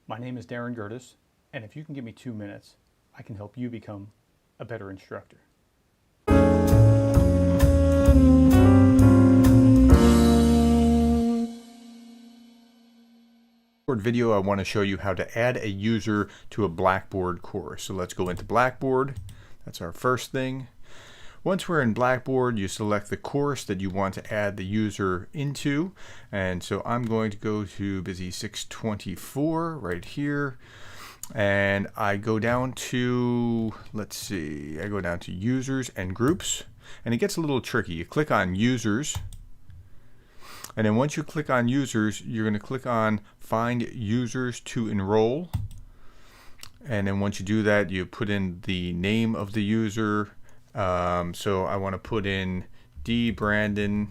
My name is Darren Gertis, and if you can give me 2 minutes, I can help you become a better instructor. Video, I want to show you how to add a user to a Blackboard course. So let's go into Blackboard. That's our first thing. Once we're in Blackboard, you select the course that you want to add the user into. And so I'm going to go to Busy 624 right here. And I go down to, let's see, I go down to users and groups. And it gets a little tricky. You click on users. And then once you click on users, you're going to click on find users to enroll. And then once you do that, you put in the name of the user. So I want to put in D. Brandon,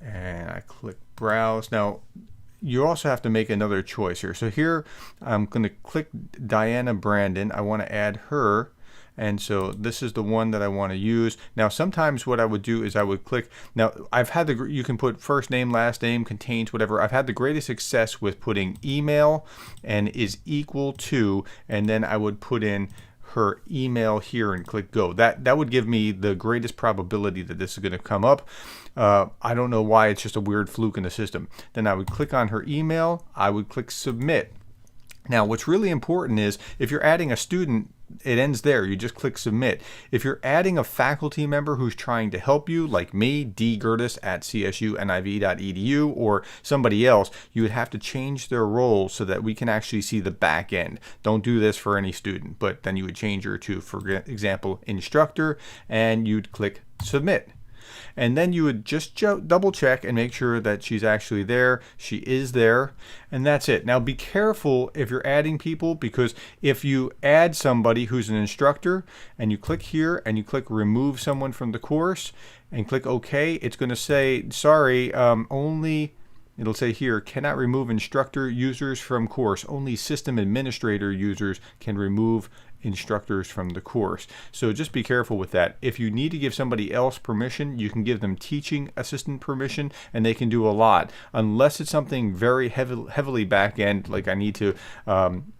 and I click browse. Now, you also have to make another choice here. So here, I'm going to click Diana Brandon. I want to add her. And so this is the one that I want to use. Now, sometimes what I would do is I would click. Now, I've had you can put first name, last name, contains, whatever. I've had the greatest success with putting email and is equal to, and then I would put in her email here and click go. That would give me the greatest probability that this is going to come up. I don't know why, it's just a weird fluke in the system. Then I would click on her email. I would click submit. Now, what's really important is if you're adding a student, it ends there. You just click submit. If you're adding a faculty member who's trying to help you, like me, D. Gertis at CSU.niv.edu, or somebody else, you would have to change their role so that we can actually see the back end. Don't do this for any student, but then you would change her to, for example, instructor, and you'd click submit. And then you would just double check and make sure that she's actually there. She is there, and that's it. Now be careful if you're adding people, because if you add somebody who's an instructor and you click here and you click remove someone from the course and click OK, it's going to say, sorry, it'll say here, cannot remove instructor users from course. Only system administrator users can remove instructors from the course. So just be careful with that. If you need to give somebody else permission, you can give them teaching assistant permission, and they can do a lot. Unless it's something very heavily back end, like I need to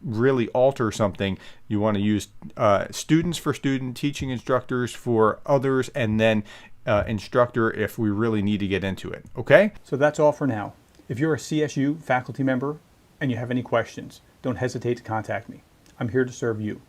really alter something, you want to use students for student, teaching instructors for others, and then instructor if we really need to get into it. Okay? So that's all for now. If you're a CSU faculty member and you have any questions, don't hesitate to contact me. I'm here to serve you.